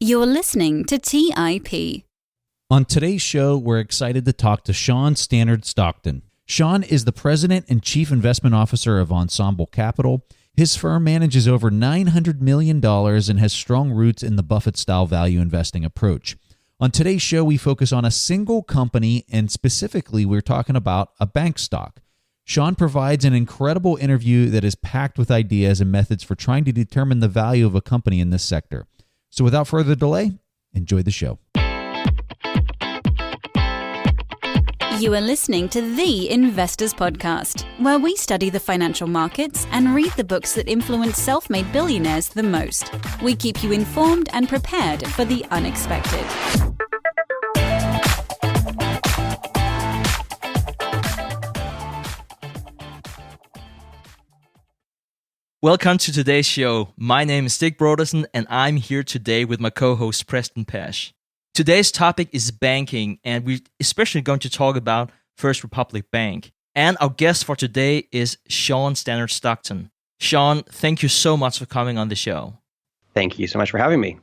You're listening to TIP. On today's show, we're excited to talk to Sean Stannard-Stockton. Sean is the president and chief investment officer of Ensemble Capital. His firm manages over $900 million and has strong roots in the Buffett-style value investing approach. On today's show, we focus on a single company, and specifically, we're talking about a bank stock. Sean provides an incredible interview that is packed with ideas and methods for trying to determine the value of a company in this sector. So without further delay, enjoy the show. You are listening to The Investors Podcast, where we study the financial markets and read the books that influence self-made billionaires the most. We keep you informed and prepared for the unexpected. Welcome to today's show. My name is Stig Brodersen, and I'm here today with my co-host Preston Pesh. Today's topic is banking, and we're especially going to talk about First Republic Bank. And our guest for today is Sean Stannard-Stockton. Sean, thank you so much for coming on the show. Thank you so much for having me.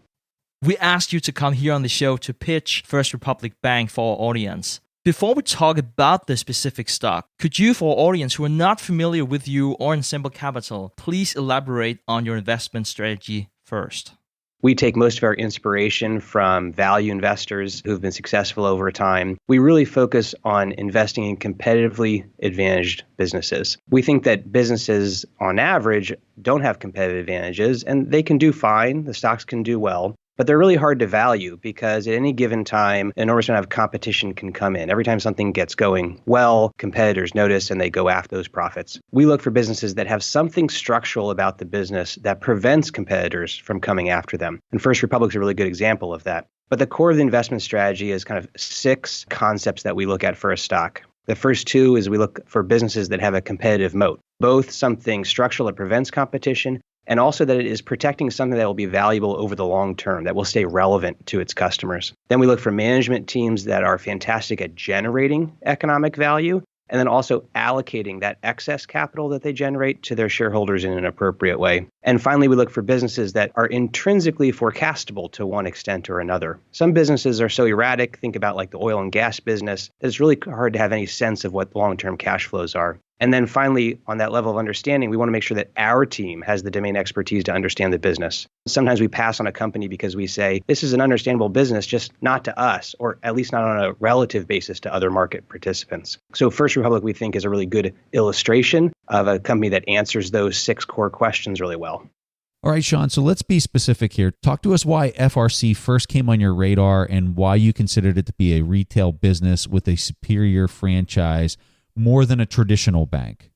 We asked you to come here on the show to pitch First Republic Bank for our audience. Before we talk about the specific stock, could you, for our audience who are not familiar with you or Ensemble Capital, please elaborate on your investment strategy first? We take most of our inspiration from value investors who've been successful over time. We really focus on investing in competitively advantaged businesses. We think that businesses, on average, don't have competitive advantages, and they can do fine. The stocks can do well. But they're really hard to value because at any given time, an enormous amount of competition can come in. Every time something gets going well, competitors notice and they go after those profits. We look for businesses that have something structural about the business that prevents competitors from coming after them. And First Republic's a really good example of that. But the core of the investment strategy is kind of 6 concepts that we look at for a stock. The first 2 is we look for businesses that have a competitive moat, both something structural that prevents competition and also that it is protecting something that will be valuable over the long term, that will stay relevant to its customers. Then we look for management teams that are fantastic at generating economic value, and then also allocating that excess capital that they generate to their shareholders in an appropriate way. And finally, we look for businesses that are intrinsically forecastable to one extent or another. Some businesses are so erratic, think about like the oil and gas business, that it's really hard to have any sense of what long-term cash flows are. And then finally, on that level of understanding, we want to make sure that our team has the domain expertise to understand the business. Sometimes we pass on a company because we say, this is an understandable business, just not to us, or at least not on a relative basis to other market participants. So First Republic, we think, is a really good illustration of a company that answers those 6 core questions really well. All right, Sean, so let's be specific here. Talk to us why FRC first came on your radar and why you considered it to be a retail business with a superior franchise more than a traditional bank.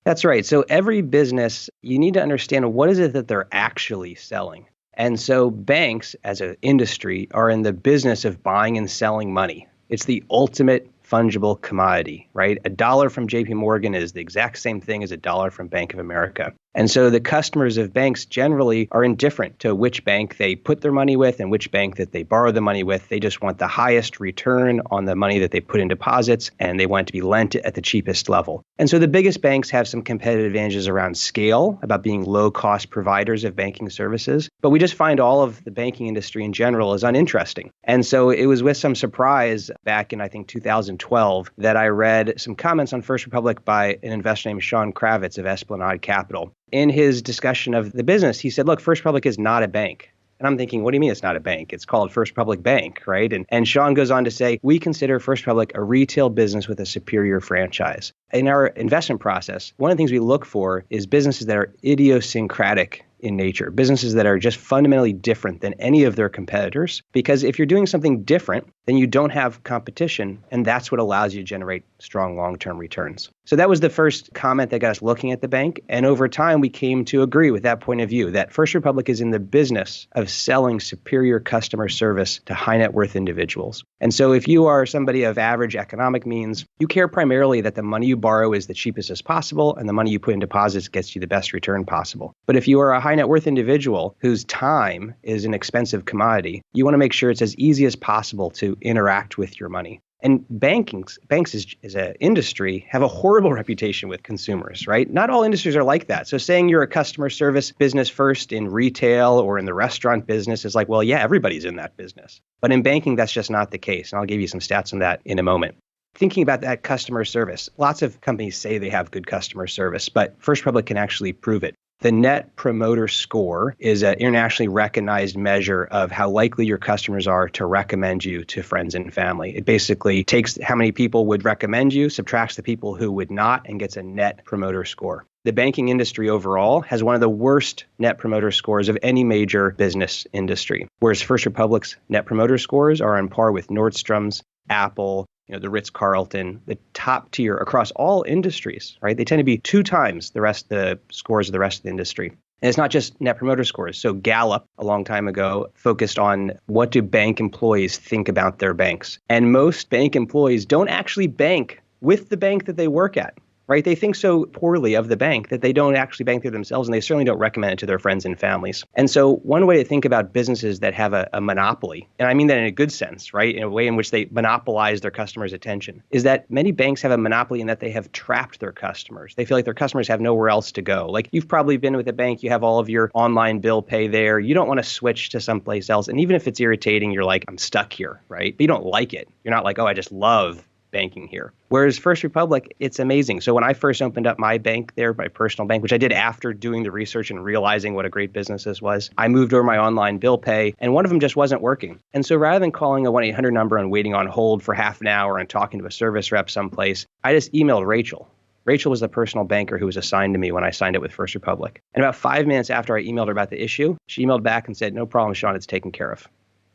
That's right. So every business, you need to understand what is it that they're actually selling. And so banks as an industry are in the business of buying and selling money. It's the ultimate fungible commodity, right? $1 from JP Morgan is the exact same thing as $1 from Bank of America. And so the customers of banks generally are indifferent to which bank they put their money with and which bank that they borrow the money with. They just want the highest return on the money that they put in deposits, and they want it to be lent at the cheapest level. And so the biggest banks have some competitive advantages around scale, about being low-cost providers of banking services. But we just find all of the banking industry in general is uninteresting. And so it was with some surprise back in, I think, 2012 that I read some comments on First Republic by an investor named Sean Kravitz of Esplanade Capital. In his discussion of the business, he said, look, First Republic is not a bank. And I'm thinking, what do you mean it's not a bank? It's called First Republic Bank, right? And Sean goes on to say, we consider First Republic a retail business with a superior franchise. In our investment process, one of the things we look for is businesses that are idiosyncratic in nature, businesses that are just fundamentally different than any of their competitors. Because if you're doing something different, then you don't have competition, and that's what allows you to generate strong long-term returns. So that was the first comment that got us looking at the bank. And over time, we came to agree with that point of view, that First Republic is in the business of selling superior customer service to high net worth individuals. And so if you are somebody of average economic means, you care primarily that the money you borrow is the cheapest as possible and the money you put in deposits gets you the best return possible. But if you are a high net worth individual whose time is an expensive commodity, you want to make sure it's as easy as possible to interact with your money. And banks as an industry have a horrible reputation with consumers, right? Not all industries are like that. So saying you're a customer service business first in retail or in the restaurant business is like, well, yeah, everybody's in that business. But in banking, that's just not the case. And I'll give you some stats on that in a moment. Thinking about that customer service, lots of companies say they have good customer service, but First Republic can actually prove it. The Net Promoter Score is an internationally recognized measure of how likely your customers are to recommend you to friends and family. It basically takes how many people would recommend you, subtracts the people who would not, and gets a Net Promoter Score. The banking industry overall has one of the worst Net Promoter Scores of any major business industry, whereas First Republic's Net Promoter Scores are on par with Nordstrom's, Apple, the Ritz-Carlton, the top tier across all industries, right? They tend to be 2 times the scores of the rest of the industry. And it's not just Net Promoter Scores. So Gallup, a long time ago, focused on what do bank employees think about their banks. And most bank employees don't actually bank with the bank that they work at, right? They think so poorly of the bank that they don't actually bank there themselves, and they certainly don't recommend it to their friends and families. And so one way to think about businesses that have a monopoly, and I mean that in a good sense, right, in a way in which they monopolize their customers' attention, is that many banks have a monopoly in that they have trapped their customers. They feel like their customers have nowhere else to go. Like you've probably been with a bank, you have all of your online bill pay there. You don't want to switch to someplace else. And even if it's irritating, you're like, I'm stuck here, right? But you don't like it. You're not like, oh, I just love banking here. Whereas First Republic, it's amazing. So when I first opened up my bank there, my personal bank, which I did after doing the research and realizing what a great business this was, I moved over my online bill pay, and one of them just wasn't working. And so rather than calling a 1-800 number and waiting on hold for half an hour and talking to a service rep someplace, I just emailed Rachel. Rachel was the personal banker who was assigned to me when I signed it with First Republic. And about 5 minutes after I emailed her about the issue, she emailed back and said, no problem, Sean, it's taken care of.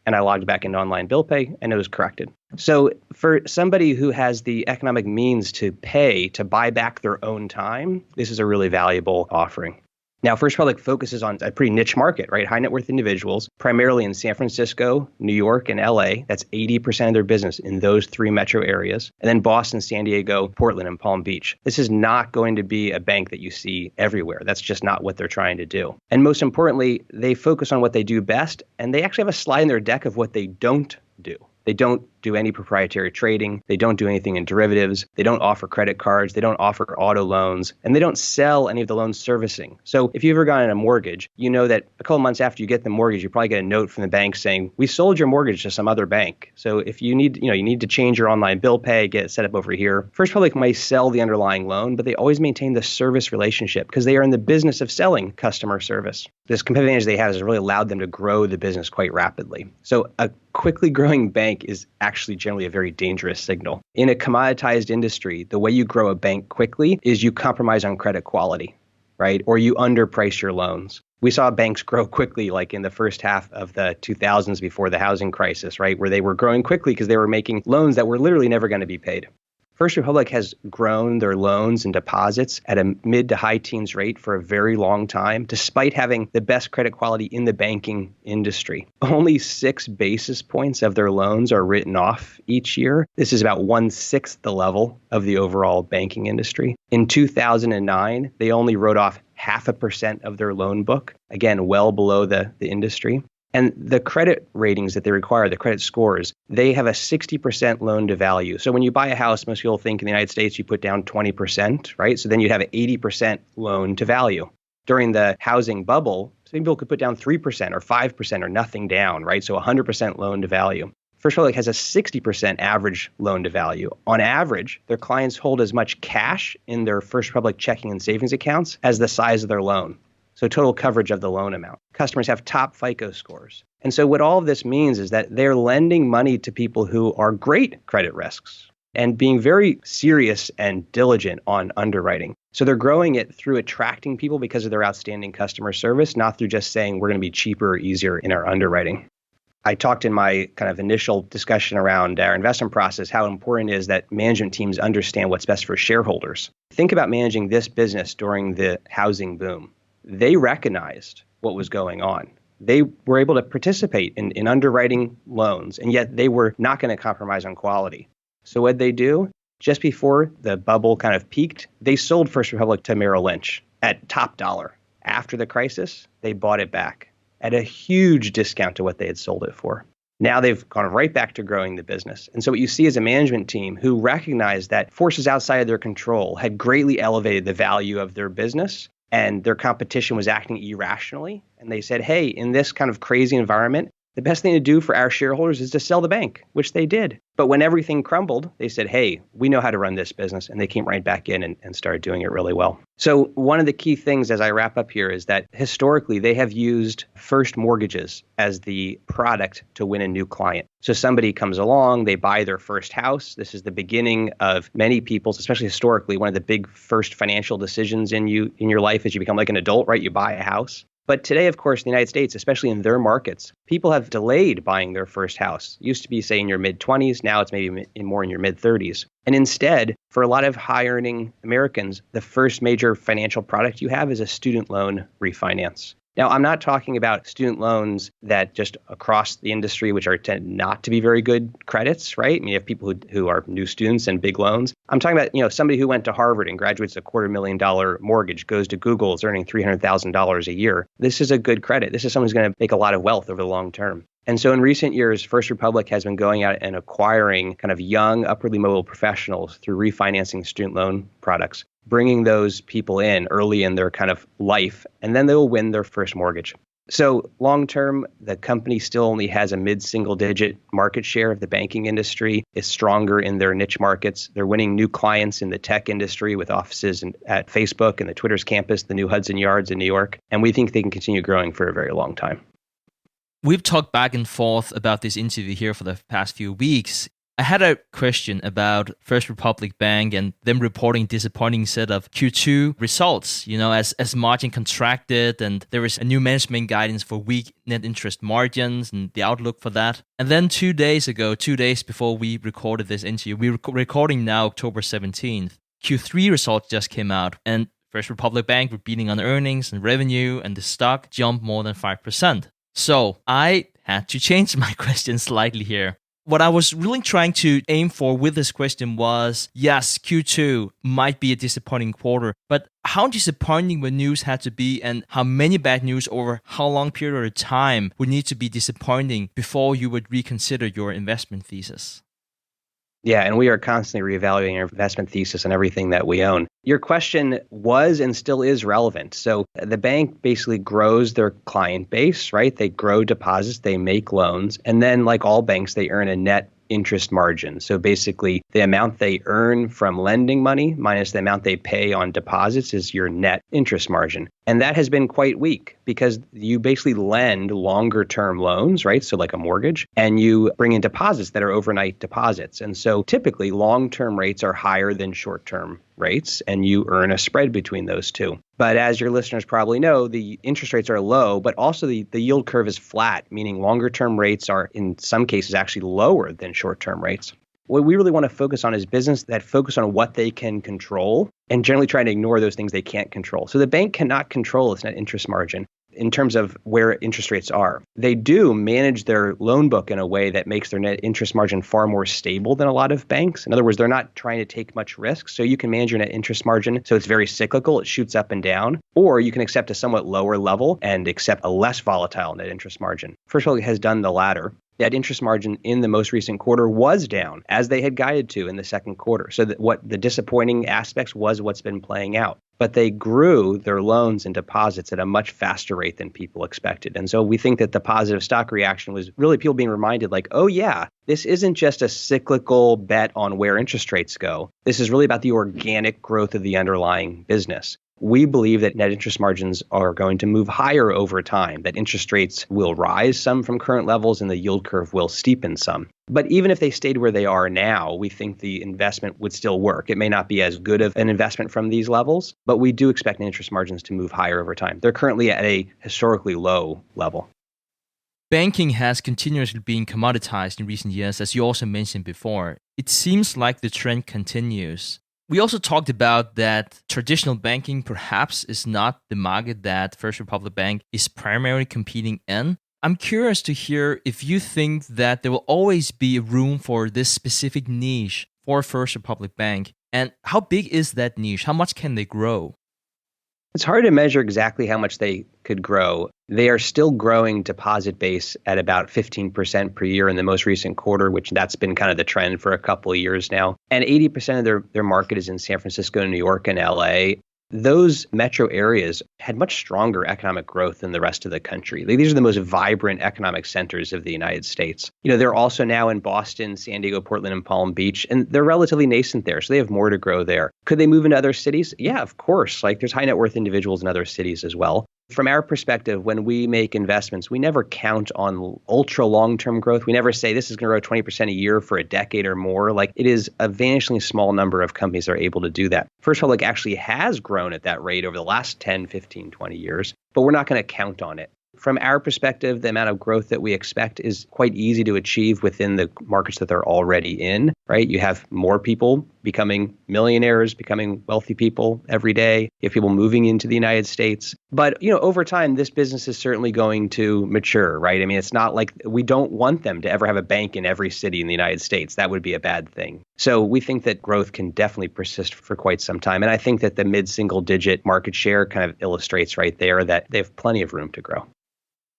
And I logged back into online bill pay, and it was corrected. So for somebody who has the economic means to pay to buy back their own time, this is a really valuable offering. Now, First Republic focuses on a pretty niche market, right? High net worth individuals, primarily in San Francisco, New York, and LA. That's 80% of their business in those 3 metro areas. And then Boston, San Diego, Portland, and Palm Beach. This is not going to be a bank that you see everywhere. That's just not what they're trying to do. And most importantly, they focus on what they do best. And they actually have a slide in their deck of what they don't do. They don't do any proprietary trading. They don't do anything in derivatives. They don't offer credit cards. They don't offer auto loans. And they don't sell any of the loan servicing. So if you've ever gotten a mortgage, you know that a couple months after you get the mortgage, you probably get a note from the bank saying, we sold your mortgage to some other bank. So if you need, you need to change your online bill pay, get it set up over here. First Republic might sell the underlying loan, but they always maintain the service relationship because they are in the business of selling customer service. This competitive advantage they have has really allowed them to grow the business quite rapidly. So a quickly growing bank is actually generally a very dangerous signal. In a commoditized industry, the way you grow a bank quickly is you compromise on credit quality, right? Or you underprice your loans. We saw banks grow quickly, like in the first half of the 2000s before the housing crisis, right? Where they were growing quickly because they were making loans that were literally never going to be paid. First Republic has grown their loans and deposits at a mid to high teens rate for a very long time, despite having the best credit quality in the banking industry. Only 6 basis points of their loans are written off each year. This is about 1/6 the level of the overall banking industry. In 2009, they only wrote off 0.5% of their loan book, again, well below the industry. And the credit ratings that they require, the credit scores, they have a 60% loan to value. So when you buy a house, most people think in the United States, you put down 20%, right? So then you'd have an 80% loan to value. During the housing bubble, some people could put down 3% or 5% or nothing down, right? So 100% loan to value. First Republic has a 60% average loan to value. On average, their clients hold as much cash in their First Republic checking and savings accounts as the size of their loan. So total coverage of the loan amount. Customers have top FICO scores. And so what all of this means is that they're lending money to people who are great credit risks and being very serious and diligent on underwriting. So they're growing it through attracting people because of their outstanding customer service, not through just saying we're going to be cheaper or easier in our underwriting. I talked in my kind of initial discussion around our investment process how important it is that management teams understand what's best for shareholders. Think about managing this business during the housing boom. They recognized what was going on. They were able to participate in underwriting loans, and yet they were not going to compromise on quality. So what did they do? Just before the bubble kind of peaked, they sold First Republic to Merrill Lynch at top dollar. After the crisis, they bought it back at a huge discount to what they had sold it for. Now they've gone right back to growing the business. And so what you see is a management team who recognized that forces outside of their control had greatly elevated the value of their business, and their competition was acting irrationally. And they said, hey, in this kind of crazy environment, the best thing to do for our shareholders is to sell the bank, which they did. But when everything crumbled, they said, hey, we know how to run this business. And they came right back in and started doing it really well. So one of the key things as I wrap up here is that historically, they have used first mortgages as the product to win a new client. So somebody comes along, they buy their first house. This is the beginning of many people's, especially historically, one of the big first financial decisions in your life as you become like an adult, right? You buy a house. But today, of course, in the United States, especially in their markets, people have delayed buying their first house. It used to be, say, in your mid-20s. Now it's maybe more in your mid-30s. And instead, for a lot of high-earning Americans, the first major financial product you have is a student loan refinance. Now, I'm not talking about student loans that just across the industry, which are tend not to be very good credits, right? I mean, you have people who are new students and big loans. I'm talking about, somebody who went to Harvard and graduates a $250,000 mortgage, goes to Google, is earning $300,000 a year. This is a good credit. This is someone who's going to make a lot of wealth over the long term. And so in recent years, First Republic has been going out and acquiring kind of young, upwardly mobile professionals through refinancing student loan products, bringing those people in early in their kind of life, and then they will win their first mortgage. So long term, the company still only has a mid-single digit market share of the banking industry. It's stronger in their niche markets. They're winning new clients in the tech industry with offices at Facebook and the Twitter's campus, the new Hudson Yards in New York. And we think they can continue growing for a very long time. We've talked back and forth about this interview here for the past few weeks. I had a question about First Republic Bank and them reporting disappointing set of Q2 results, as margin contracted and there was a new management guidance for weak net interest margins and the outlook for that. And then 2 days ago, 2 days before we recorded this interview, we're recording now October 17th, Q3 results just came out and First Republic Bank were beating on earnings and revenue and the stock jumped more than 5%. So I had to change my question slightly here. What I was really trying to aim for with this question was, yes, Q2 might be a disappointing quarter, but how disappointing would news had to be and how many bad news over how long period of time would need to be disappointing before you would reconsider your investment thesis? Yeah, and we are constantly reevaluating our investment thesis and everything that we own. Your question was and still is relevant. So the bank basically grows their client base, right? They grow deposits, they make loans, and then like all banks, they earn a net interest margin. So basically, the amount they earn from lending money minus the amount they pay on deposits is your net interest margin. And that has been quite weak because you basically lend longer term loans, right? So like a mortgage, and you bring in deposits that are overnight deposits. And so typically long-term rates are higher than short-term rates, and you earn a spread between those two. But as your listeners probably know, the interest rates are low, but also the yield curve is flat, meaning longer term rates are in some cases actually lower than short-term rates. What we really want to focus on is business that focus on what they can control and generally trying to ignore those things they can't control. So the bank cannot control its net interest margin in terms of where interest rates are. They do manage their loan book in a way that makes their net interest margin far more stable than a lot of banks. In other words, they're not trying to take much risk. So you can manage your net interest margin so it's very cyclical, it shoots up and down, or you can accept a somewhat lower level and accept a less volatile net interest margin. First of all, it has done the latter. That interest margin in the most recent quarter was down, as they had guided to in the second quarter. So that what the disappointing aspects was what's been playing out. But they grew their loans and deposits at a much faster rate than people expected. And so we think that the positive stock reaction was really people being reminded like, oh yeah, this isn't just a cyclical bet on where interest rates go. This is really about the organic growth of the underlying business. We believe that net interest margins are going to move higher over time, that interest rates will rise some from current levels and the yield curve will steepen some. But even if they stayed where they are now, we think the investment would still work. It may not be as good of an investment from these levels, but we do expect net interest margins to move higher over time. They're currently at a historically low level. Banking has continuously been commoditized in recent years, as you also mentioned before. It seems like the trend continues. We also talked about that traditional banking perhaps is not the market that First Republic Bank is primarily competing in. I'm curious to hear if you think that there will always be room for this specific niche for First Republic Bank, and how big is that niche? How much can they grow? It's hard to measure exactly how much they could grow. They are still growing deposit base at about 15% per year in the most recent quarter, which that's been kind of the trend for a couple of years now. And 80% of their market is in San Francisco, New York, and LA. Those metro areas had much stronger economic growth than the rest of the country. These are the most vibrant economic centers of the United States. They're also now in Boston, San Diego, Portland, and Palm Beach, and they're relatively nascent there, so they have more to grow there. Could they move into other cities? Yeah, of course. There's high net worth individuals in other cities as well. From our perspective, when we make investments, we never count on ultra long-term growth. We never say this is going to grow 20% a year for a decade or more. It is a vanishingly small number of companies that are able to do that. First Republic actually has grown at that rate over the last 10, 15, 20 years, but we're not going to count on it. From our perspective, the amount of growth that we expect is quite easy to achieve within the markets that they're already in, right? You have more people becoming millionaires, becoming wealthy people every day. You have people moving into the United States. But, over time, this business is certainly going to mature, right? It's not like we don't want them to ever have a bank in every city in the United States. That would be a bad thing. So we think that growth can definitely persist for quite some time. And I think that the mid-single digit market share kind of illustrates right there that they have plenty of room to grow.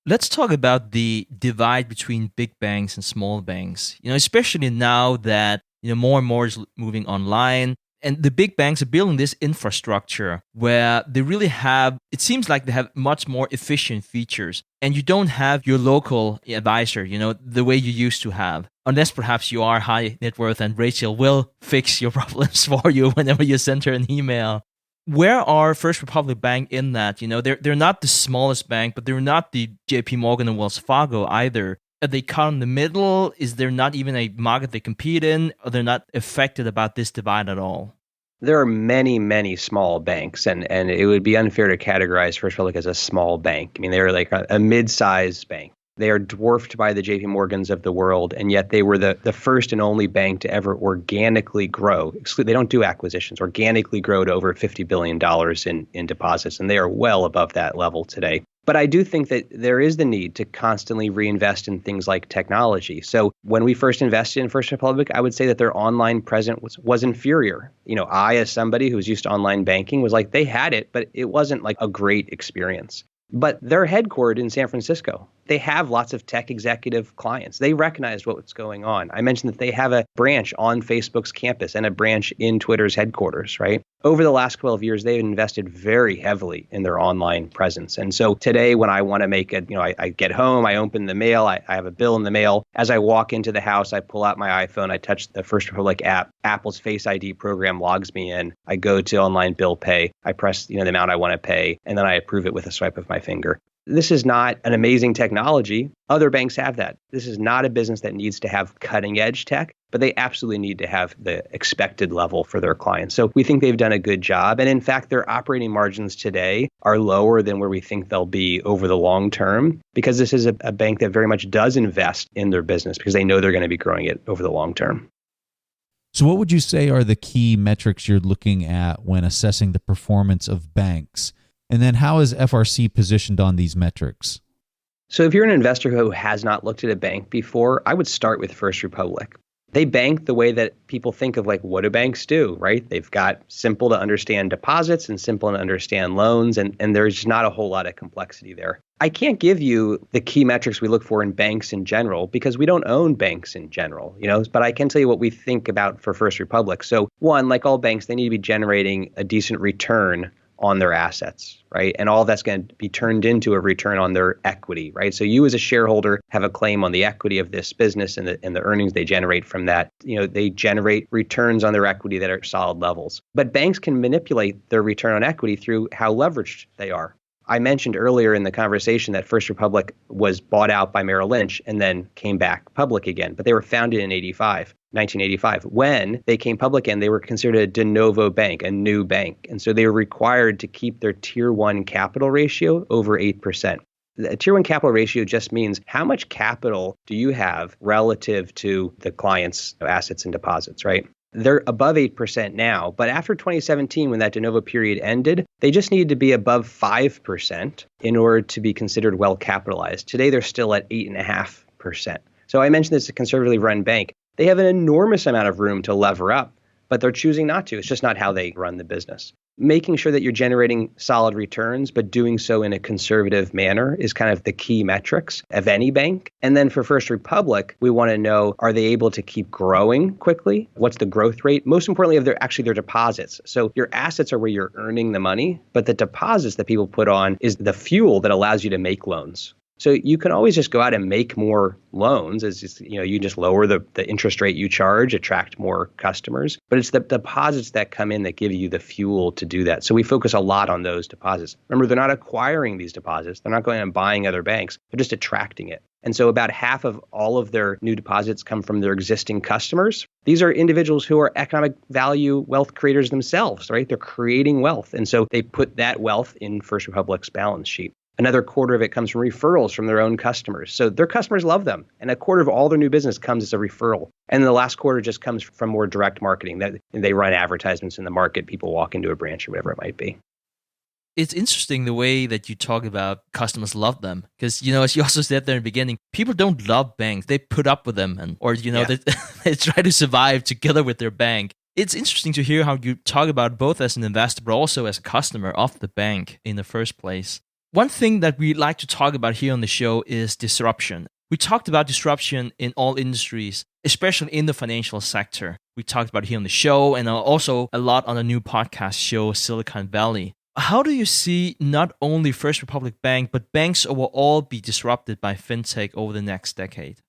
Let's talk about the divide between big banks and small banks. Especially now that more and more is moving online, and the big banks are building this infrastructure where they really have. It seems like they have much more efficient features, and you don't have your local advisor, the way you used to have. Unless perhaps you are high net worth, and Rachel will fix your problems for you whenever you send her an email. Where are First Republic Bank in that? They're not the smallest bank, but they're not the JP Morgan and Wells Fargo either. Are they caught in the middle? Is there not even a market they compete in? Or they're not affected about this divide at all? There are many, many small banks, and it would be unfair to categorize First Republic as a small bank. They're like a mid-sized bank. They are dwarfed by the JP Morgans of the world, and yet they were the first and only bank to ever organically grow. They don't do acquisitions, organically grow to over $50 billion in deposits, and they are well above that level today. But I do think that there is the need to constantly reinvest in things like technology. So when we first invested in First Republic, I would say that their online presence was inferior. I, as somebody who was used to online banking, was like, they had it, but it wasn't like a great experience. But they're headquartered in San Francisco. They have lots of tech executive clients. They recognized what's going on. I mentioned that they have a branch on Facebook's campus and a branch in Twitter's headquarters, right? Over the last 12 years, they've invested very heavily in their online presence. And so today, when I want to make I get home, I open the mail, I have a bill in the mail. As I walk into the house, I pull out my iPhone, I touch the First Republic app. Apple's Face ID program logs me in. I go to online bill pay. I press the amount I want to pay, and then I approve it with a swipe of my finger. This is not an amazing technology. Other banks have that. This is not a business that needs to have cutting edge tech, but they absolutely need to have the expected level for their clients. So we think they've done a good job. And in fact, their operating margins today are lower than where we think they'll be over the long term, because this is a bank that very much does invest in their business because they know they're going to be growing it over the long term. So what would you say are the key metrics you're looking at when assessing the performance of banks? And then how is FRC positioned on these metrics? So if you're an investor who has not looked at a bank before, I would start with First Republic. They bank the way that people think of what do banks do, right? They've got simple to understand deposits and simple to understand loans, and there's not a whole lot of complexity there. I can't give you the key metrics we look for in banks in general because we don't own banks in general, but I can tell you what we think about for First Republic. So one, like all banks, they need to be generating a decent return on their assets, right? And all that's going to be turned into a return on their equity, right? So you as a shareholder have a claim on the equity of this business and the earnings they generate from that. They generate returns on their equity that are solid levels. But banks can manipulate their return on equity through how leveraged they are. I mentioned earlier in the conversation that First Republic was bought out by Merrill Lynch and then came back public again, but they were founded in 1985. When they came public and they were considered a de novo bank, a new bank. And so they were required to keep their Tier 1 capital ratio over 8%. The Tier 1 capital ratio just means how much capital do you have relative to the client's assets and deposits, right? They're above 8% now, but after 2017, when that de novo period ended, they just needed to be above 5% in order to be considered well capitalized. Today, they're still at 8.5%. So I mentioned this is a conservatively run bank. They have an enormous amount of room to lever up, but they're choosing not to. It's just not how they run the business. Making sure that you're generating solid returns, but doing so in a conservative manner is kind of the key metrics of any bank. And then for First Republic, we want to know, are they able to keep growing quickly? What's the growth rate? Most importantly, of their deposits. So your assets are where you're earning the money, but the deposits that people put on is the fuel that allows you to make loans. So you can always just go out and make more loans you just lower the interest rate you charge, attract more customers. But it's the deposits that come in that give you the fuel to do that. So we focus a lot on those deposits. Remember, they're not acquiring these deposits. They're not going and buying other banks. They're just attracting it. And so about half of all of their new deposits come from their existing customers. These are individuals who are economic value wealth creators themselves, right? They're creating wealth. And so they put that wealth in First Republic's balance sheet. Another quarter of it comes from referrals from their own customers. So their customers love them. And a quarter of all their new business comes as a referral. And the last quarter just comes from more direct marketing. That they run advertisements in the market. People walk into a branch or whatever it might be. It's interesting the way that you talk about customers love them. Because, as you also said there in the beginning, people don't love banks. They put up with them they try to survive together with their bank. It's interesting to hear how you talk about both as an investor, but also as a customer of the bank in the first place. One thing that we like to talk about here on the show is disruption. We talked about disruption in all industries, especially in the financial sector. We talked about it here on the show and also a lot on the new podcast show, Silicon Valley. How do you see not only First Republic Bank, but banks overall be disrupted by fintech over the next decade?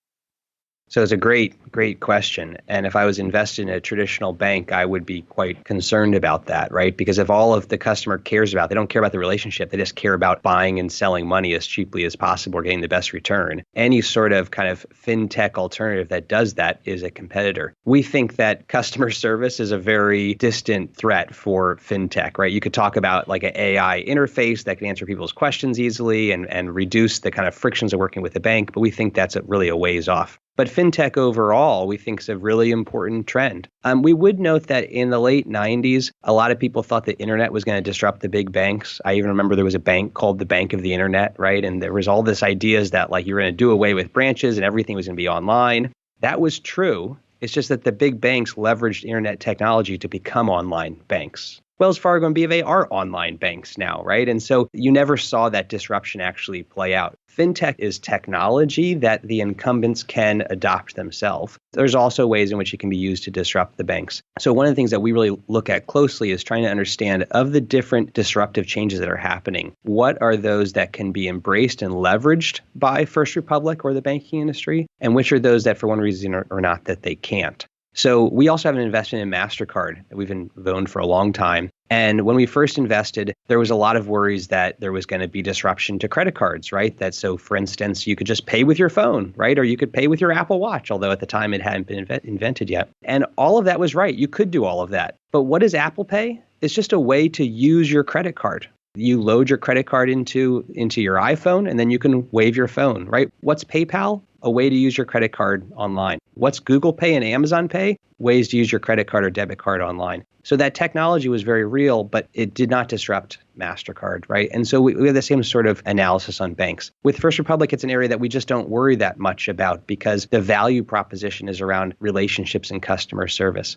So it's a great question. And if I was invested in a traditional bank, I would be quite concerned about that, right? Because if all of the customer cares about, they don't care about the relationship, they just care about buying and selling money as cheaply as possible or getting the best return. Any sort of kind of fintech alternative that does that is a competitor. We think that customer service is a very distant threat for fintech, right? You could talk about like an AI interface that can answer people's questions easily and reduce the kind of frictions of working with the bank, but we think that's really a ways off. But fintech overall, we think is a really important trend. We would note that in the late 90s, a lot of people thought the internet was going to disrupt the big banks. I even remember there was a bank called the Bank of the Internet, right? And there was all this ideas that like you're going to do away with branches and everything was going to be online. That was true. It's just that the big banks leveraged internet technology to become online banks. Wells Fargo and BofA are online banks now, right? And so you never saw that disruption actually play out. Fintech is technology that the incumbents can adopt themselves. There's also ways in which it can be used to disrupt the banks. So one of the things that we really look at closely is trying to understand of the different disruptive changes that are happening, what are those that can be embraced and leveraged by First Republic or the banking industry, and which are those that for one reason or not that they can't. So we also have an investment in MasterCard that we've owned for a long time. And when we first invested, there was a lot of worries that there was going to be disruption to credit cards, right? That so, for instance, you could just pay with your phone, right? Or you could pay with your Apple Watch, although at the time it hadn't been invented yet. And all of that was right. You could do all of that. But what is Apple Pay? It's just a way to use your credit card. You load your credit card into your iPhone, and then you can wave your phone, right? What's PayPal? A way to use your credit card online. What's Google Pay and Amazon Pay? Ways to use your credit card or debit card online. So that technology was very real, but it did not disrupt MasterCard, right? And so we have the same sort of analysis on banks. With First Republic, it's an area that we just don't worry that much about because the value proposition is around relationships and customer service.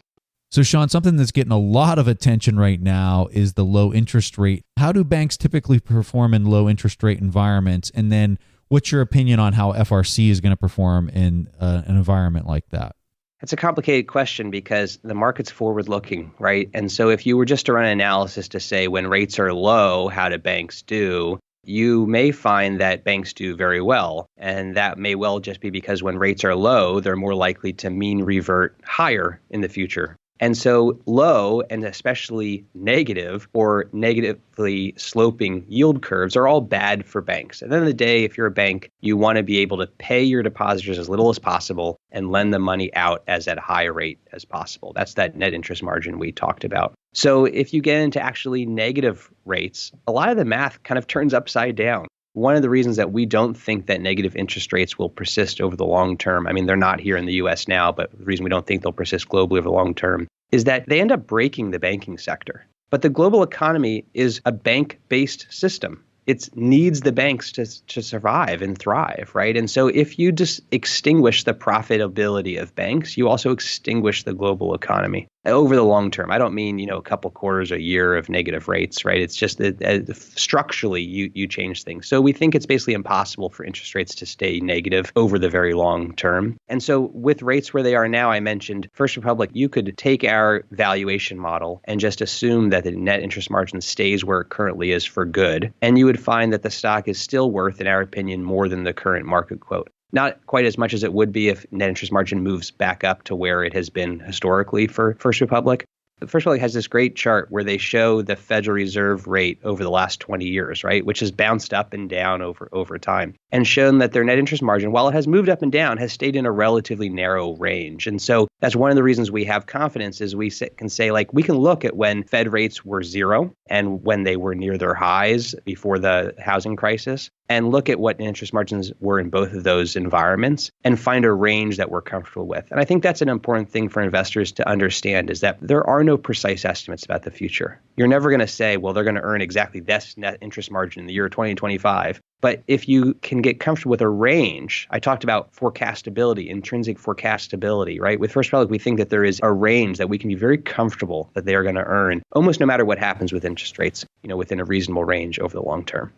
So Sean, something that's getting a lot of attention right now is the low interest rate. How do banks typically perform in low interest rate environments? And then what's your opinion on how FRC is going to perform in an environment like that? It's a complicated question because the market's forward-looking, right? And so if you were just to run an analysis to say when rates are low, how do banks do? You may find that banks do very well. And that may well just be because when rates are low, they're more likely to mean revert higher in the future. And so low and especially negative or negatively sloping yield curves are all bad for banks. At the end of the day, if you're a bank, you want to be able to pay your depositors as little as possible and lend the money out as at a high rate as possible. That's that net interest margin we talked about. So if you get into actually negative rates, a lot of the math kind of turns upside down. One of the reasons that we don't think that negative interest rates will persist over the long term, I mean, they're not here in the US now, but the reason we don't think they'll persist globally over the long term is that they end up breaking the banking sector. But the global economy is a bank-based system. It needs the banks to survive and thrive, right? And so if you just extinguish the profitability of banks, you also extinguish the global economy. over the long term. I don't mean, a couple quarters, a year of negative rates, right? It's just that structurally you change things. So we think it's basically impossible for interest rates to stay negative over the very long term. And so with rates where they are now, I mentioned First Republic, you could take our valuation model and just assume that the net interest margin stays where it currently is for good. And you would find that the stock is still worth, in our opinion, more than the current market quote. Not quite as much as it would be if net interest margin moves back up to where it has been historically for First Republic. First Republic has this great chart where they show the Federal Reserve rate over the last 20 years, right, which has bounced up and down over time, and shown that their net interest margin, while it has moved up and down, has stayed in a relatively narrow range. And so that's one of the reasons we have confidence is we can say, we can look at when Fed rates were zero and when they were near their highs before the housing crisis, and look at what interest margins were in both of those environments and find a range that we're comfortable with. And I think that's an important thing for investors to understand, is that there are no precise estimates about the future. You're never going to say, well, they're going to earn exactly this net interest margin in the year 2025. But if you can get comfortable with a range, I talked about forecastability, intrinsic forecastability, right? With First Republic, we think that there is a range that we can be very comfortable that they are going to earn almost no matter what happens with interest rates, within a reasonable range over the long term.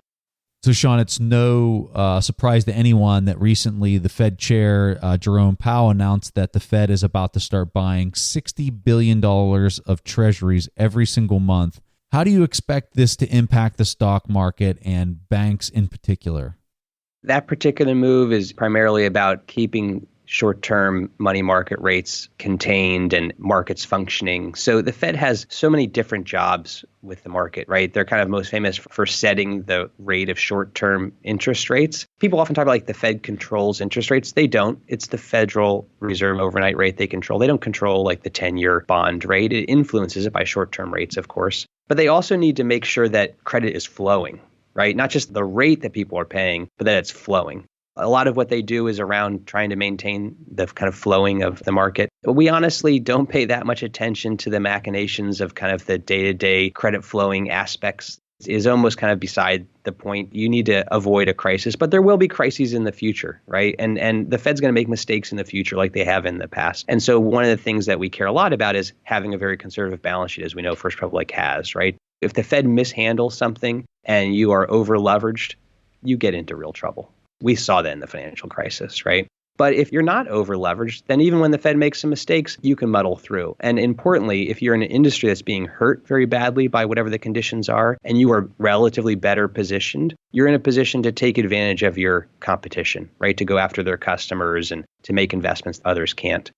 So, Sean, it's no surprise to anyone that recently the Fed chair, Jerome Powell, announced that the Fed is about to start buying $60 billion of treasuries every single month. How do you expect this to impact the stock market and banks in particular? That particular move is primarily about keeping short-term money market rates contained and markets functioning. So the Fed has so many different jobs with the market, right? They're kind of most famous for setting the rate of short-term interest rates. People often talk about the Fed controls interest rates. They don't. It's the Federal Reserve overnight rate they control. They don't control the 10-year bond rate. It influences it by short-term rates, of course. But they also need to make sure that credit is flowing, right? Not just the rate that people are paying, but that it's flowing. A lot of what they do is around trying to maintain the kind of flowing of the market. But we honestly don't pay that much attention to the machinations of kind of the day-to-day credit flowing aspects. Is almost kind of beside the point. You need to avoid a crisis, but there will be crises in the future, right? And the Fed's going to make mistakes in the future like they have in the past. And so one of the things that we care a lot about is having a very conservative balance sheet, as we know First Republic has, right? If the Fed mishandles something and you are over leveraged, you get into real trouble. We saw that in the financial crisis, right? But if you're not over leveraged, then even when the Fed makes some mistakes, you can muddle through. And importantly, if you're in an industry that's being hurt very badly by whatever the conditions are, and you are relatively better positioned, you're in a position to take advantage of your competition, right? To go after their customers and to make investments others can't.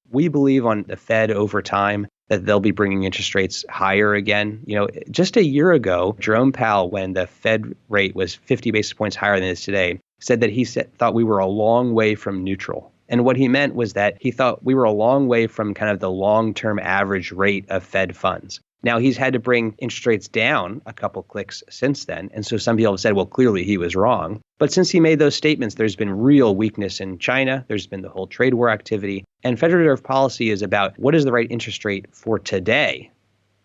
We believe on the Fed over time that they'll be bringing interest rates higher again. Just a year ago, Jerome Powell, when the Fed rate was 50 basis points higher than it is today, said that he thought we were a long way from neutral. And what he meant was that he thought we were a long way from kind of the long-term average rate of Fed funds. Now, he's had to bring interest rates down a couple clicks since then. And so some people have said, well, clearly he was wrong. But since he made those statements, there's been real weakness in China. There's been the whole trade war activity. And Federal Reserve policy is about what is the right interest rate for today,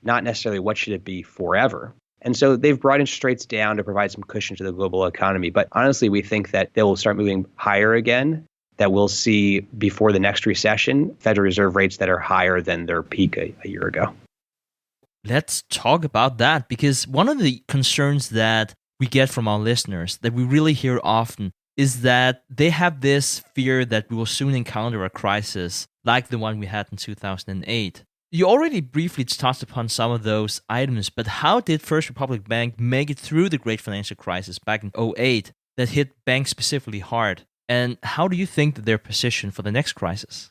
not necessarily what should it be forever. And so they've brought interest rates down to provide some cushion to the global economy. But honestly, we think that they will start moving higher again, that we'll see before the next recession, Federal Reserve rates that are higher than their peak a year ago. Let's talk about that, because one of the concerns that we get from our listeners that we really hear often is that they have this fear that we will soon encounter a crisis like the one we had in 2008. You already briefly touched upon some of those items, but how did First Republic Bank make it through the great financial crisis back in 2008 that hit banks specifically hard? And how do you think that they're positioned for the next crisis?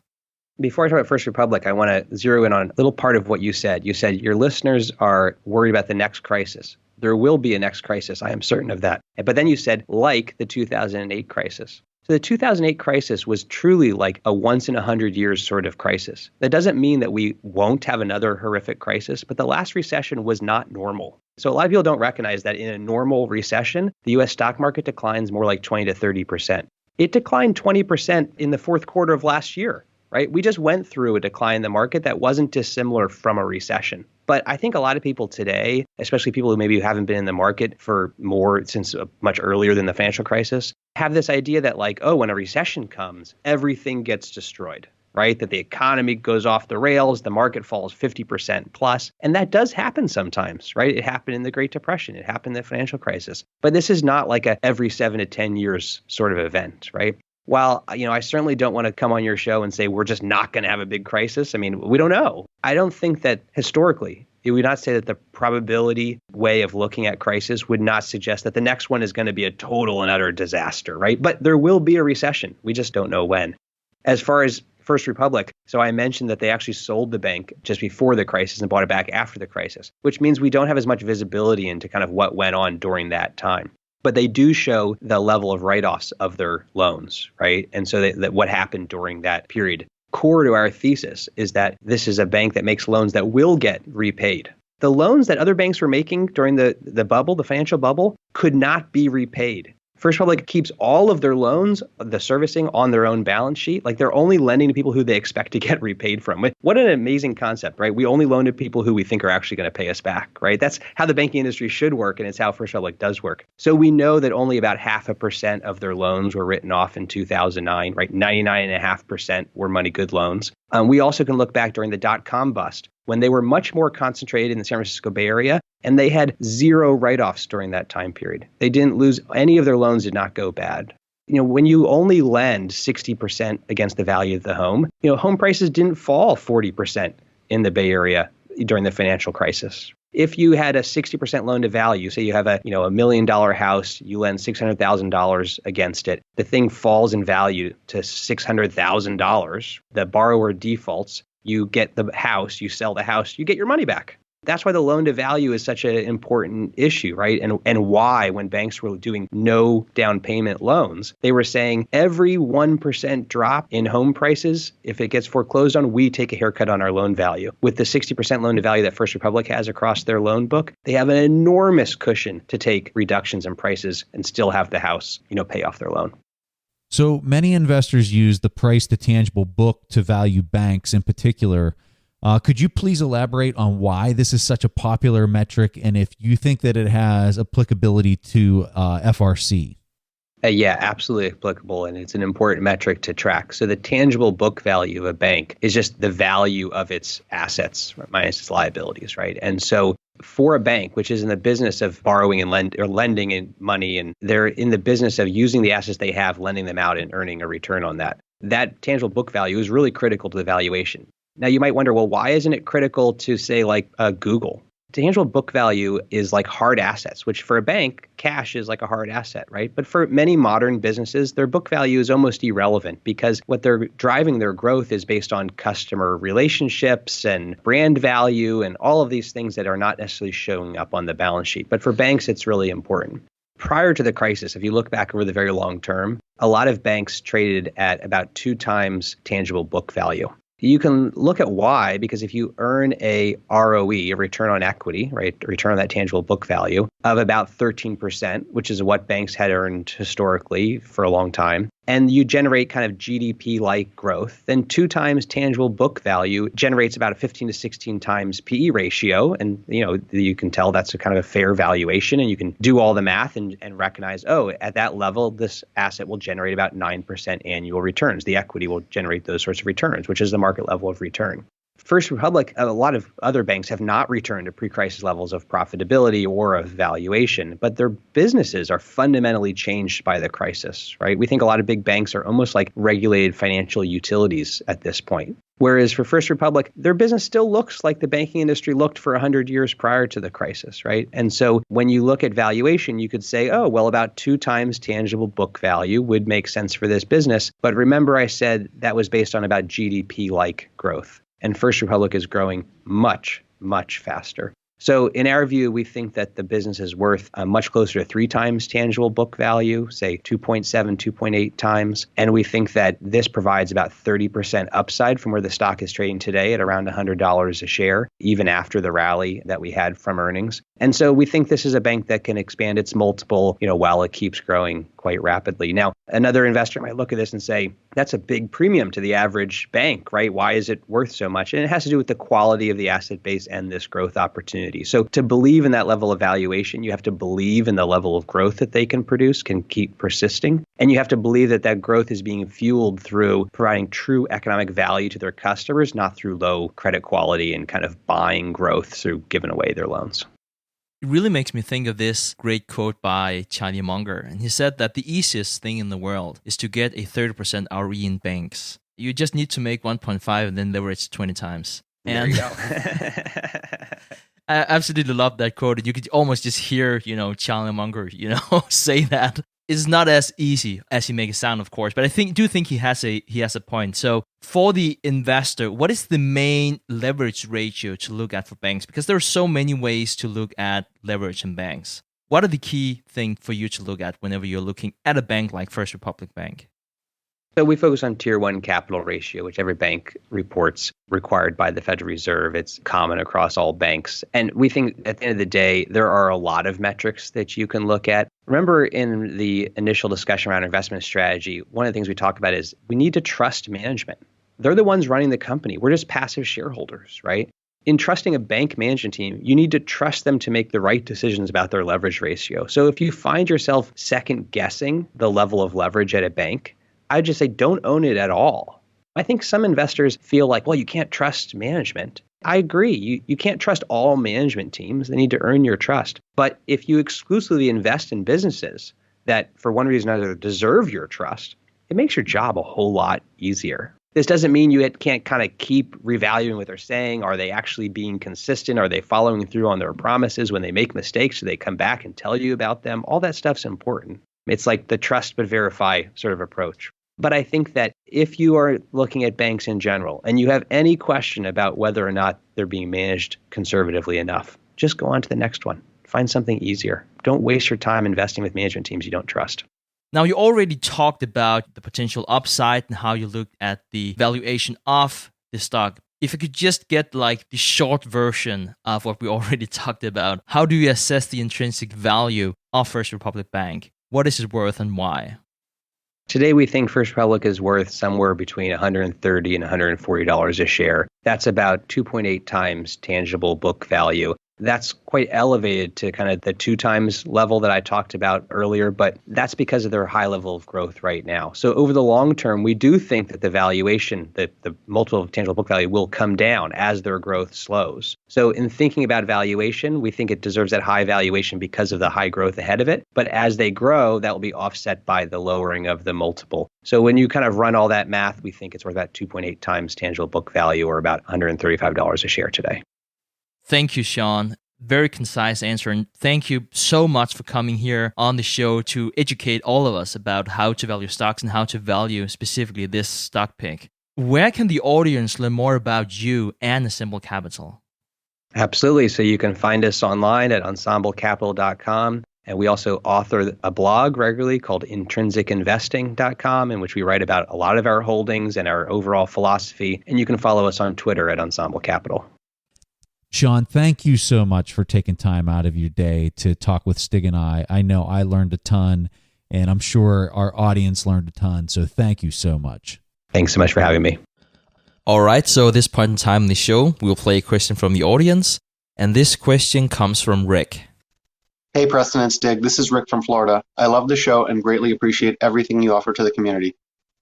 Before I talk about First Republic, I want to zero in on a little part of what you said. You said your listeners are worried about the next crisis. There will be a next crisis. I am certain of that. But then you said, like the 2008 crisis. So the 2008 crisis was truly like a once in 100 years sort of crisis. That doesn't mean that we won't have another horrific crisis, but the last recession was not normal. So a lot of people don't recognize that in a normal recession, the U.S. stock market declines more like 20 to 30%. It declined 20% in the fourth quarter of last year, right? We just went through a decline in the market that wasn't dissimilar from a recession. But I think a lot of people today, especially people who maybe haven't been in the market for more since much earlier than the financial crisis, have this idea that when a recession comes, everything gets destroyed. right? That the economy goes off the rails, the market falls 50% plus. And that does happen sometimes, right? It happened in the Great Depression. It happened in the financial crisis. But this is not like a every 7 to 10 years sort of event, right? While, I certainly don't want to come on your show and say we're just not going to have a big crisis. I mean, we don't know. I don't think that historically, it would not say that the probability way of looking at crisis would not suggest that the next one is going to be a total and utter disaster, right? But there will be a recession. We just don't know when. As far as First Republic, so I mentioned that they actually sold the bank just before the crisis and bought it back after the crisis, which means we don't have as much visibility into kind of what went on during that time. But they do show the level of write-offs of their loans, right? And so that what happened during that period. Core to our thesis is that this is a bank that makes loans that will get repaid. The loans that other banks were making during the bubble, the financial bubble, could not be repaid. First Republic keeps all of their loans, the servicing, on their own balance sheet. Like they're only lending to people who they expect to get repaid from. What an amazing concept, right? We only loan to people who we think are actually going to pay us back, right? That's how the banking industry should work, and it's how First Republic does work. So we know that only about 0.5% of their loans were written off in 2009, right? 99.5% were money good loans. We also can look back during the dot-com bust, when they were much more concentrated in the San Francisco Bay Area, and they had 0 write-offs during that time period. They didn't lose, any of their loans did not go bad. When you only lend 60% against the value of the home, home prices didn't fall 40% in the Bay Area during the financial crisis. If you had a 60% loan to value, say you have a $1 million house, you lend $600,000 against it, the thing falls in value to $600,000, the borrower defaults, you get the house, you sell the house, you get your money back. That's why the loan to value is such an important issue, right? And why, when banks were doing no down payment loans, they were saying every 1% drop in home prices, if it gets foreclosed on, we take a haircut on our loan value. With the 60% loan to value that First Republic has across their loan book, they have an enormous cushion to take reductions in prices and still have the house, pay off their loan. So many investors use the price to tangible book to value banks in particular. Could you please elaborate on why this is such a popular metric and if you think that it has applicability to FRC? Yeah, absolutely applicable. And it's an important metric to track. So the tangible book value of a bank is just the value of its assets minus its liabilities, right? And so for a bank, which is in the business of borrowing and lending in money, and they're in the business of using the assets they have, lending them out and earning a return on that, that tangible book value is really critical to the valuation. Now, you might wonder, well, why isn't it critical to, say, like Google? Tangible book value is like hard assets, which for a bank, cash is like a hard asset, right? But for many modern businesses, their book value is almost irrelevant because what they're driving their growth is based on customer relationships and brand value and all of these things that are not necessarily showing up on the balance sheet. But for banks, it's really important. Prior to the crisis, if you look back over the very long term, a lot of banks traded at about 2 times tangible book value. You can look at why, because if you earn a ROE, a return on equity, right, a return on that tangible book value of about 13%, which is what banks had earned historically for a long time, and you generate kind of GDP-like growth, then 2 times tangible book value generates about a 15 to 16 times PE ratio. And, you can tell that's a kind of a fair valuation, and you can do all the math and recognize, at that level, this asset will generate about 9% annual returns. The equity will generate those sorts of returns, which is the market level of return. First Republic, a lot of other banks have not returned to pre-crisis levels of profitability or of valuation, but their businesses are fundamentally changed by the crisis, right? We think a lot of big banks are almost like regulated financial utilities at this point. Whereas for First Republic, their business still looks like the banking industry looked for 100 years prior to the crisis, right? And so when you look at valuation, you could say, about 2 times tangible book value would make sense for this business. But remember, I said that was based on about GDP-like growth. And First Republic is growing much, much faster. So in our view, we think that the business is worth much closer to 3 times tangible book value, say 2.7, 2.8 times. And we think that this provides about 30% upside from where the stock is trading today at around $100 a share, even after the rally that we had from earnings. And so we think this is a bank that can expand its multiple, while it keeps growing quite rapidly. Now, another investor might look at this and say, that's a big premium to the average bank, right? Why is it worth so much? And it has to do with the quality of the asset base and this growth opportunity. So to believe in that level of valuation, you have to believe in the level of growth that they can produce, can keep persisting. And you have to believe that that growth is being fueled through providing true economic value to their customers, not through low credit quality and kind of buying growth through giving away their loans. It really makes me think of this great quote by Charlie Munger. And he said that the easiest thing in the world is to get a 30% ROE in banks. You just need to make 1.5 and then leverage 20 times. There you go. I absolutely love that quote. You could almost just hear, Charlie Munger, say that. It's not as easy as he makes it sound, of course, but I do think he has a point. So for the investor, what is the main leverage ratio to look at for banks? Because there are so many ways to look at leverage in banks. What are the key things for you to look at whenever you're looking at a bank like First Republic Bank? So we focus on Tier 1 capital ratio, which every bank reports required by the Federal Reserve. It's common across all banks. And we think at the end of the day, there are a lot of metrics that you can look at. Remember in the initial discussion around investment strategy, one of the things we talk about is we need to trust management. They're the ones running the company. We're just passive shareholders, right? In trusting a bank management team, you need to trust them to make the right decisions about their leverage ratio. So if you find yourself second guessing the level of leverage at a bank, I'd just say don't own it at all. I think some investors feel like, well, you can't trust management. I agree. You can't trust all management teams. They need to earn your trust. But if you exclusively invest in businesses that, for one reason or another, deserve your trust, it makes your job a whole lot easier. This doesn't mean you can't kind of keep revaluing what they're saying. Are they actually being consistent? Are they following through on their promises? When they make mistakes, do they come back and tell you about them? All that stuff's important. It's like the trust but verify sort of approach. But I think that if you are looking at banks in general and you have any question about whether or not they're being managed conservatively enough, just go on to the next one. Find something easier. Don't waste your time investing with management teams you don't trust. Now, you already talked about the potential upside and how you looked at the valuation of the stock. If you could just get like the short version of what we already talked about, how do you assess the intrinsic value of First Republic Bank? What is it worth and why? Today, we think First Republic is worth somewhere between $130 and $140 a share. That's about 2.8 times tangible book value. That's quite elevated to kind of the 2 times level that I talked about earlier, but that's because of their high level of growth right now. So over the long term, we do think that the valuation, the multiple of tangible book value will come down as their growth slows. So in thinking about valuation, we think it deserves that high valuation because of the high growth ahead of it. But as they grow, that will be offset by the lowering of the multiple. So when you kind of run all that math, we think it's worth about 2.8 times tangible book value, or about $135 a share today. Thank you, Sean. Very concise answer. And thank you so much for coming here on the show to educate all of us about how to value stocks and how to value specifically this stock pick. Where can the audience learn more about you and Assemble Capital? Absolutely. So you can find us online at ensemblecapital.com. And we also author a blog regularly called intrinsicinvesting.com, in which we write about a lot of our holdings and our overall philosophy. And you can follow us on Twitter at Ensemble Capital. Sean, thank you so much for taking time out of your day to talk with Stig and I. I know I learned a ton, and I'm sure our audience learned a ton. So thank you so much. Thanks so much for having me. All right, so at this point in time in the show, we'll play a question from the audience. And this question comes from Rick. Hey, Preston and Stig. This is Rick from Florida. I love the show and greatly appreciate everything you offer to the community.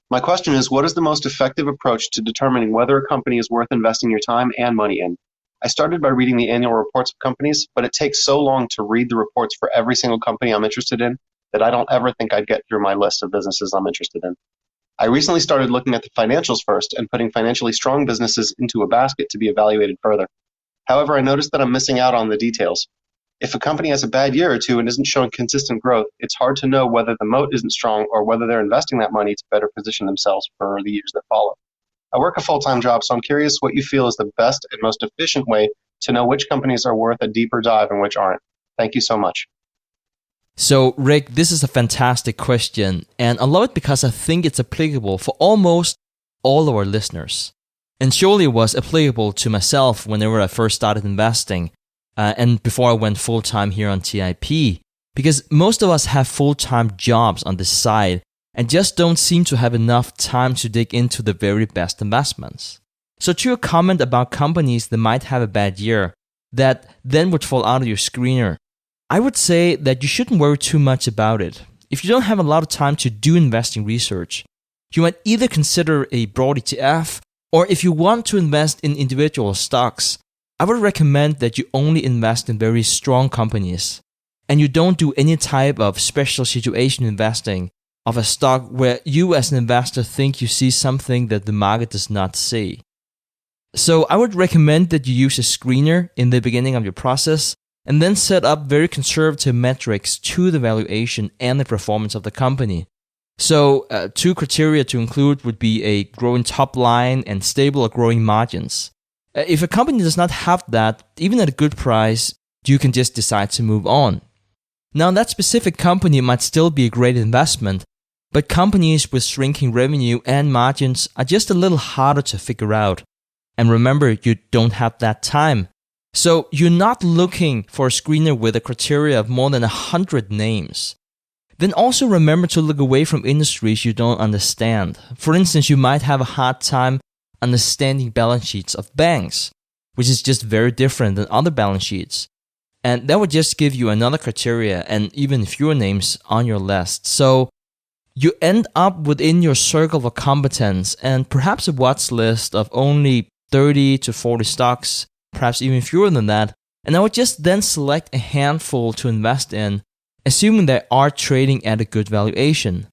My question is, what is the most effective approach to determining whether a company is worth investing your time and money in? I started by reading the annual reports of companies, but it takes so long to read the reports for every single company I'm interested in that I don't ever think I'd get through my list of businesses I'm interested in. I recently started looking at the financials first and putting financially strong businesses into a basket to be evaluated further. However, I noticed that I'm missing out on the details. If a company has a bad year or two and isn't showing consistent growth, it's hard to know whether the moat isn't strong or whether they're investing that money to better position themselves for the years that follow. I work a full-time job, so I'm curious what you feel is the best and most efficient way to know which companies are worth a deeper dive and which aren't. Thank you so much. So, Rick, this is a fantastic question, and I love it because I think it's applicable for almost all of our listeners. And surely it was applicable to myself whenever I first started investing, and before I went full-time here on TIP. because most of us have full-time jobs on the side and just don't seem to have enough time to dig into the very best investments. So to your comment about companies that might have a bad year that then would fall out of your screener, I would say that you shouldn't worry too much about it. If you don't have a lot of time to do investing research, you might either consider a broad ETF, or if you want to invest in individual stocks, I would recommend that you only invest in very strong companies, and you don't do any type of special situation investing of a stock where you as an investor think you see something that the market does not see. So I would recommend that you use a screener in the beginning of your process and then set up very conservative metrics to the valuation and the performance of the company. So 2 criteria to include would be a growing top line and stable or growing margins. If a company does not have that, even at a good price, you can just decide to move on. Now, that specific company might still be a great investment, but companies with shrinking revenue and margins are just a little harder to figure out. And remember, you don't have that time. So you're not looking for a screener with a criteria of more than 100 names. Then also remember to look away from industries you don't understand. For instance, you might have a hard time understanding balance sheets of banks, which is just very different than other balance sheets. And that would just give you another criteria and even fewer names on your list. So you end up within your circle of competence and perhaps a watch list of only 30 to 40 stocks, perhaps even fewer than that. And I would just then select a handful to invest in, assuming they are trading at a good valuation.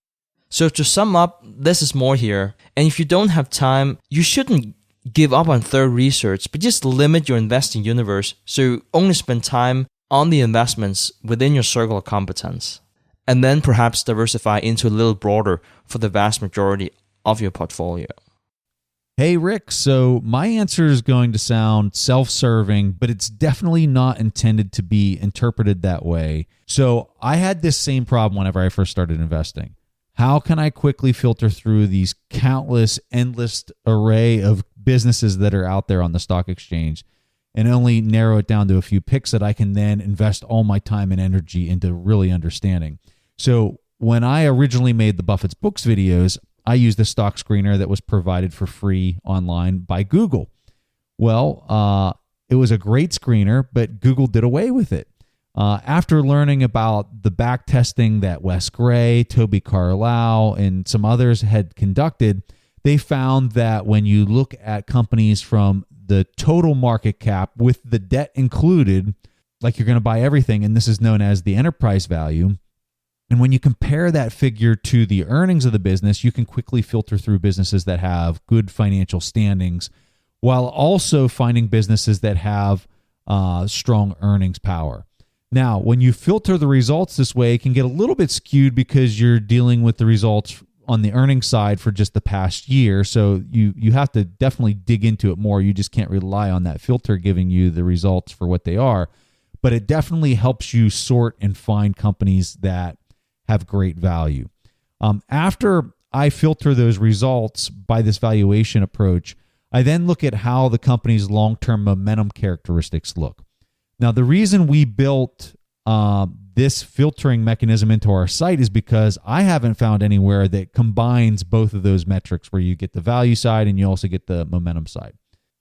So to sum up, this is more here. And if you don't have time, you shouldn't give up on thorough research, but just limit your investing universe so you only spend time on the investments within your circle of competence. And then perhaps diversify into a little broader for the vast majority of your portfolio. Hey, Rick, so my answer is going to sound self-serving, but it's definitely not intended to be interpreted that way. So I had this same problem whenever I first started investing. How can I quickly filter through these countless, endless array of businesses that are out there on the stock exchange and only narrow it down to a few picks that I can then invest all my time and energy into really understanding? So when I originally made the Buffett's Books videos, I used a stock screener that was provided for free online by Google. Well, it was a great screener, but Google did away with it. After learning about the back testing that Wes Gray, Toby Carlisle, and some others had conducted, they found that when you look at companies from the total market cap with the debt included, like you're going to buy everything, and this is known as the enterprise value, and when you compare that figure to the earnings of the business, you can quickly filter through businesses that have good financial standings while also finding businesses that have strong earnings power. Now, when you filter the results this way, it can get a little bit skewed because you're dealing with the results on the earnings side for just the past year. So you have to definitely dig into it more. You just can't rely on that filter giving you the results for what they are. But it definitely helps you sort and find companies that have great value. After I filter those results by this valuation approach, I then look at how the company's long-term momentum characteristics look. Now, the reason we built this filtering mechanism into our site is because I haven't found anywhere that combines both of those metrics where you get the value side and you also get the momentum side.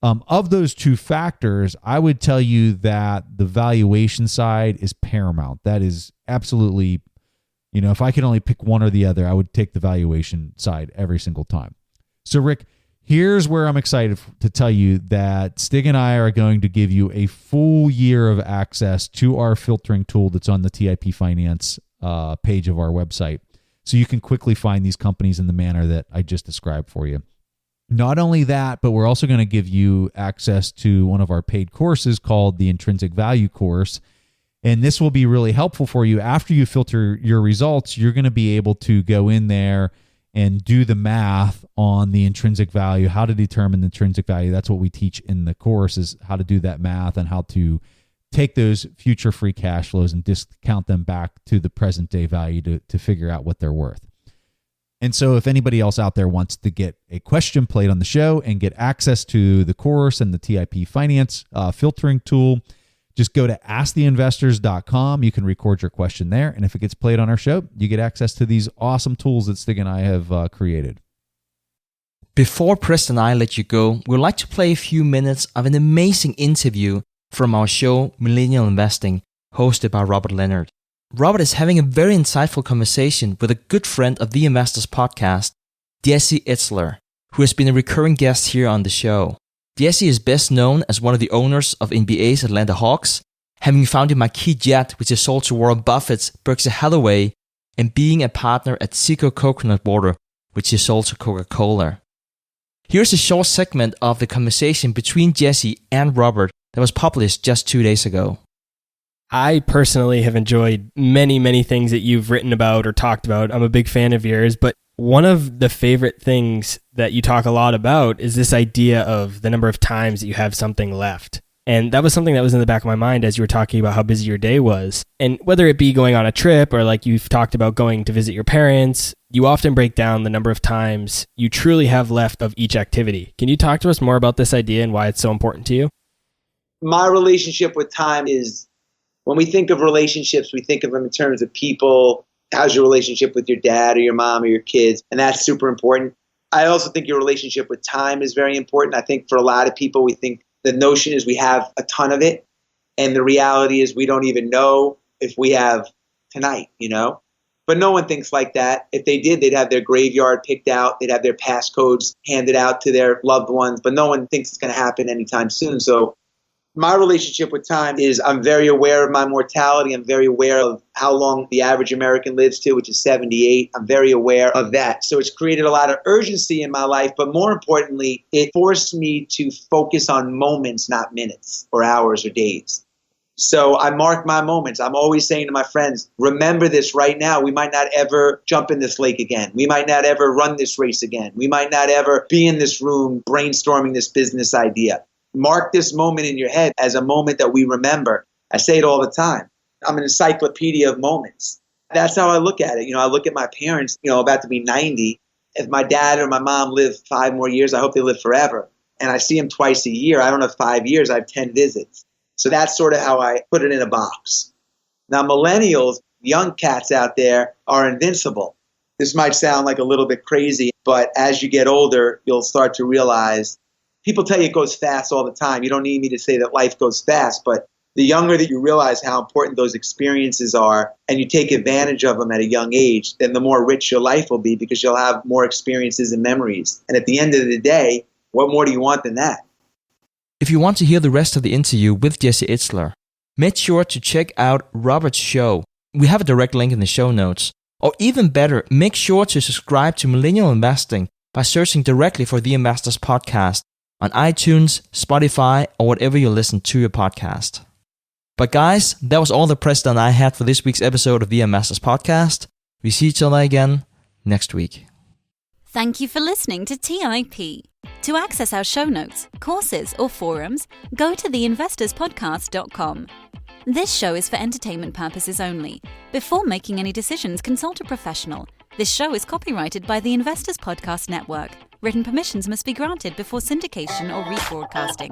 Of those two factors, I would tell you that the valuation side is paramount. That is absolutely, if I could only pick one or the other, I would take the valuation side every single time. So, Rick, here's where I'm excited to tell you that Stig and I are going to give you a full year of access to our filtering tool that's on the TIP Finance page of our website. So you can quickly find these companies in the manner that I just described for you. Not only that, but we're also going to give you access to one of our paid courses called the Intrinsic Value course. And this will be really helpful for you. After you filter your results, you're going to be able to go in there and do the math on the intrinsic value, how to determine the intrinsic value. That's what we teach in the course, is how to do that math and how to take those future free cash flows and discount them back to the present day value to figure out what they're worth. And so if anybody else out there wants to get a question played on the show and get access to the course and the TIP Finance filtering tool, Just go to asktheinvestors.com. You can record your question there. And if it gets played on our show, you get access to these awesome tools that Stig and I have created. Before Preston and I let you go, we'd like to play a few minutes of an amazing interview from our show, Millennial Investing, hosted by Robert Leonard. Robert is having a very insightful conversation with a good friend of the Investors podcast, Jesse Itzler, who has been a recurring guest here on the show. Jesse is best known as one of the owners of NBA's Atlanta Hawks, having founded Marquis Jet, which is sold to Warren Buffett's Berkshire Hathaway, and being a partner at Zico Coconut Water, which is sold to Coca-Cola. Here's a short segment of the conversation between Jesse and Robert that was published just 2 days ago. I personally have enjoyed many things that you've written about or talked about. I'm a big fan of yours, but one of the favorite things that you talk a lot about is this idea of the number of times that you have something left. And that was something that was in the back of my mind as you were talking about how busy your day was. And whether it be going on a trip or like you've talked about going to visit your parents, you often break down the number of times you truly have left of each activity. Can you talk to us more about this idea and why it's so important to you? My relationship with time is, when we think of relationships, we think of them in terms of people. How's your relationship with your dad or your mom or your kids? And that's super important. I also think your relationship with time is very important. I think for a lot of people, we think the notion is we have a ton of it. And the reality is we don't even know if we have tonight, But no one thinks like that. If they did, they'd have their graveyard picked out. They'd have their passcodes handed out to their loved ones. But no one thinks it's going to happen anytime soon. So my relationship with time is I'm very aware of my mortality. I'm very aware of how long the average American lives to, which is 78. I'm very aware of that. So it's created a lot of urgency in my life. But more importantly, it forced me to focus on moments, not minutes or hours or days. So I mark my moments. I'm always saying to my friends, remember this right now. We might not ever jump in this lake again. We might not ever run this race again. We might not ever be in this room brainstorming this business idea. Mark this moment in your head as a moment that we remember. I say it all the time. I'm an encyclopedia of moments. That's how I look at it. I look at my parents, about to be 90. If my dad or my mom live 5 more years, I hope they live forever. And I see them twice a year. I don't have 5 years. I have 10 visits. So that's sort of how I put it in a box. Now, millennials, young cats out there, are invincible. This might sound like a little bit crazy, but as you get older, you'll start to realize people tell you it goes fast all the time. You don't need me to say that life goes fast, but the younger that you realize how important those experiences are and you take advantage of them at a young age, then the more rich your life will be because you'll have more experiences and memories. And at the end of the day, what more do you want than that? If you want to hear the rest of the interview with Jesse Itzler, make sure to check out Robert's show. We have a direct link in the show notes. Or even better, make sure to subscribe to Millennial Investing by searching directly for the Investors Podcast on iTunes, Spotify, or whatever you listen to your podcast. But guys, that was all the Preston and I had for this week's episode of the Investors Podcast. We see each other again next week. Thank you for listening to TIP. To access our show notes, courses, or forums, go to theinvestorspodcast.com. This show is for entertainment purposes only. Before making any decisions, consult a professional. This show is copyrighted by the Investors Podcast Network. Written permissions must be granted before syndication or rebroadcasting.